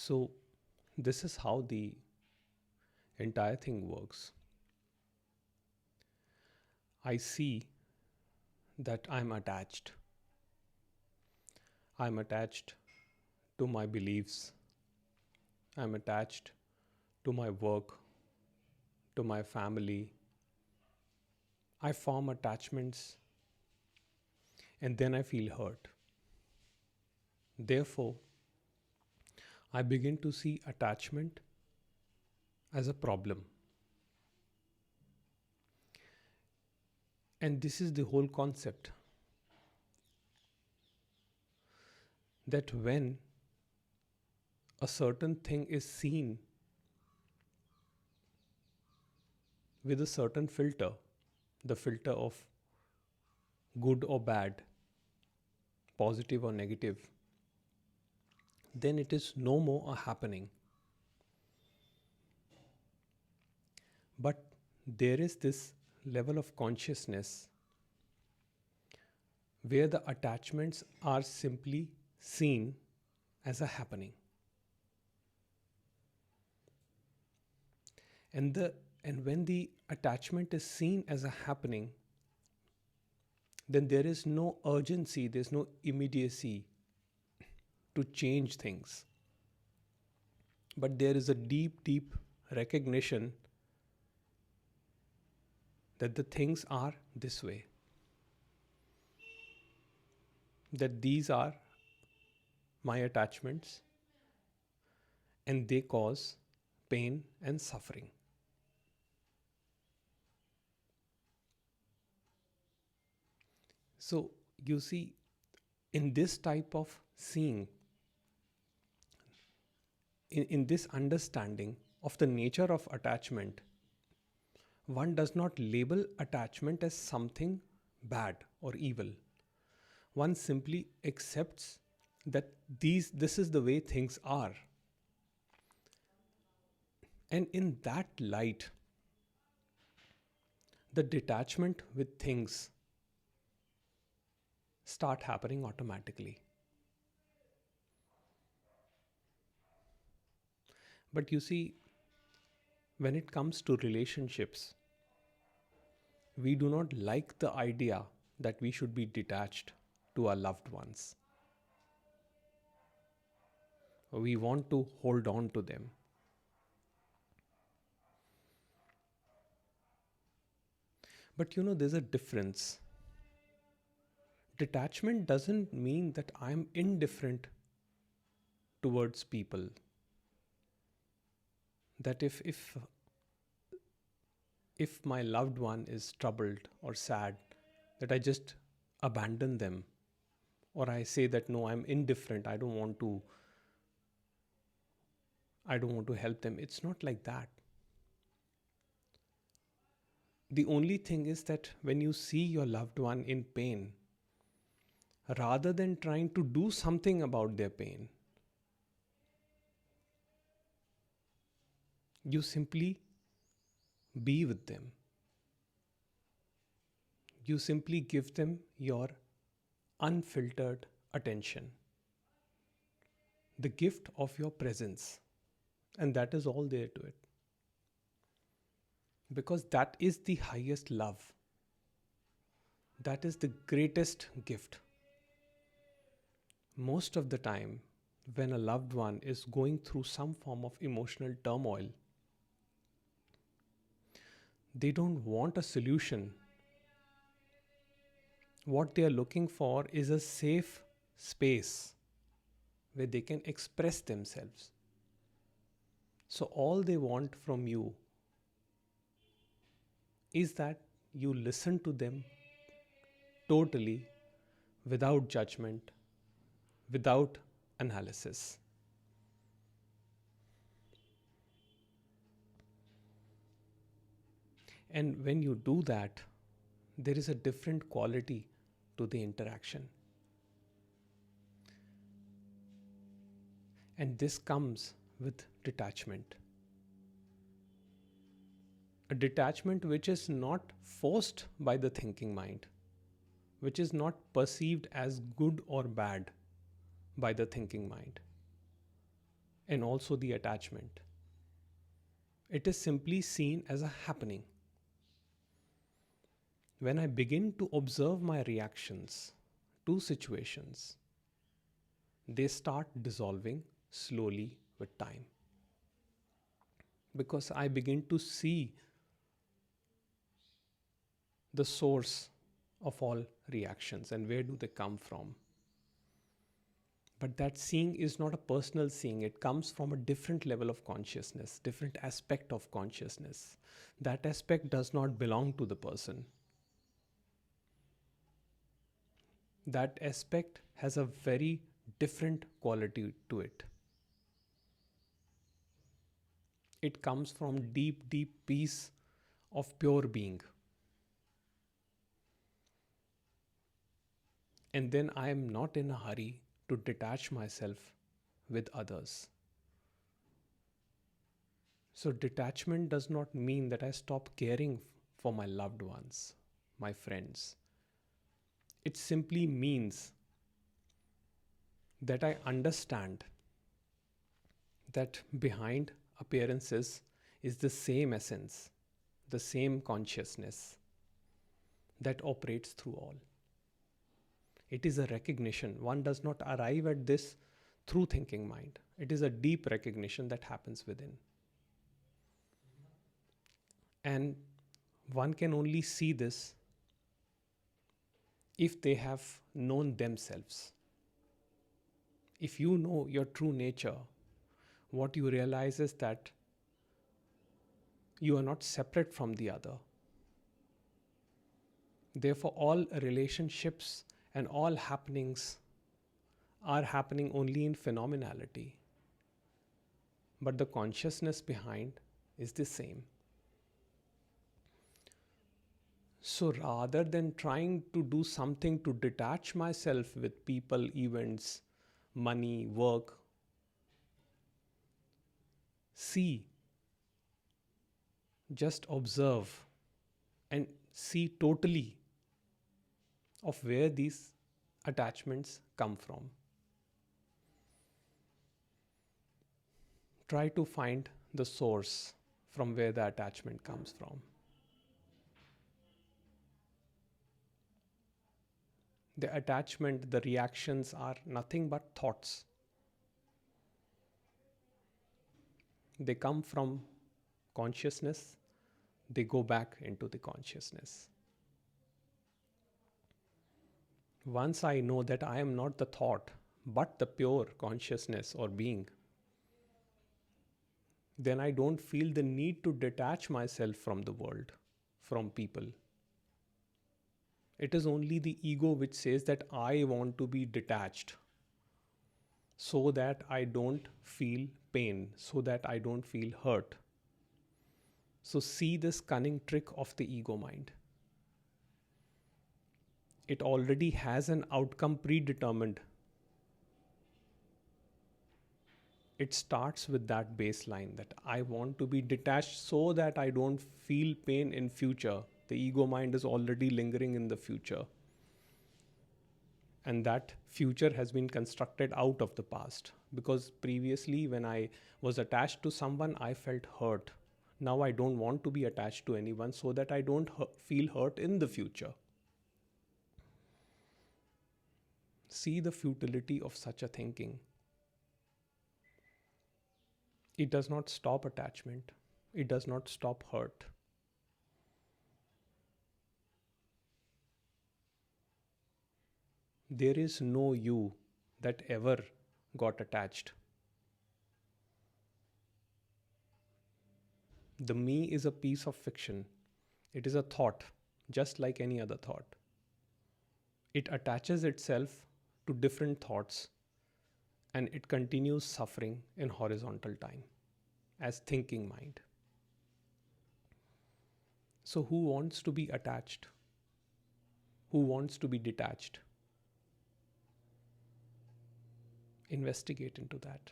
So, this is how the entire thing works. I see that I'm attached. I'm attached to my beliefs. I'm attached to my work, to my family. I form attachments and then I feel hurt. Therefore, I begin to see attachment as a problem. And this is the whole concept, that when a certain thing is seen with a certain filter, the filter of good or bad, positive or negative, then it is no more a happening. But there is this level of consciousness where the attachments are simply seen as a happening. And when the attachment is seen as a happening, then there is no urgency, there's no immediacy to change things. But there is a deep, deep recognition that the things are this way, that these are my attachments and they cause pain and suffering. So, you see, in this type of seeing, in this understanding of the nature of attachment, one does not label attachment as something bad or evil. One simply accepts that this is the way things are. And in that light, the detachment with things start happening automatically. But you see, when it comes to relationships, we do not like the idea that we should be detached to our loved ones. We want to hold on to them. But there's a difference. Detachment doesn't mean that I'm indifferent towards people. That if my loved one is troubled or sad, that I just abandon them, or I say that no, I'm indifferent, I don't want to help them. It's not like that. The only thing is that when you see your loved one in pain, rather than trying to do something about their pain, you simply be with them. You simply give them your unfiltered attention, the gift of your presence, and that is all there to it. Because that is the highest love. That is the greatest gift. Most of the time, when a loved one is going through some form of emotional turmoil, they don't want a solution. What they are looking for is a safe space where they can express themselves. So all they want from you is that you listen to them totally, without judgment, without analysis. And when you do that, there is a different quality to the interaction. And this comes with detachment. A detachment which is not forced by the thinking mind, which is not perceived as good or bad by the thinking mind. and also the attachment. It is simply seen as a happening. When I begin to observe my reactions to situations, they start dissolving slowly with time. Because I begin to see the source of all reactions and where do they come from. But that seeing is not a personal seeing. It comes from a different level of consciousness, different aspect of consciousness. That aspect does not belong to the person. That aspect has a very different quality to it. It comes from deep, deep peace of pure being. And then I am not in a hurry to detach myself with others. So, detachment does not mean that I stop caring for my loved ones, my friends. It simply means that I understand that behind appearances is the same essence, the same consciousness that operates through all. It is a recognition. One does not arrive at this through thinking mind. It is a deep recognition that happens within. And one can only see this if they have known themselves. If you know your true nature, what you realize is that you are not separate from the other. Therefore, all relationships and all happenings are happening only in phenomenality. But the consciousness behind is the same. So rather than trying to do something to detach myself with people, events, money, work, see, just observe and see totally of where these attachments come from. Try to find the source from where the attachment comes from. The attachment, the reactions are nothing but thoughts. They come from consciousness, they go back into the consciousness. Once I know that I am not the thought, but the pure consciousness or being, then I don't feel the need to detach myself from the world, from people. It is only the ego which says that I want to be detached so that I don't feel pain, so that I don't feel hurt. So see this cunning trick of the ego mind. It already has an outcome predetermined. It starts with that baseline that I want to be detached so that I don't feel pain in future. The ego mind is already lingering in the future. And that future has been constructed out of the past. Because previously, when I was attached to someone, I felt hurt. Now I don't want to be attached to anyone so that I don't feel hurt in the future. See the futility of such a thinking. It does not stop attachment. It does not stop hurt. There is no you that ever got attached. The me is a piece of fiction. It is a thought, just like any other thought. It attaches itself to different thoughts and it continues suffering in horizontal time as thinking mind. So, who wants to be attached? Who wants to be detached? Investigate into that.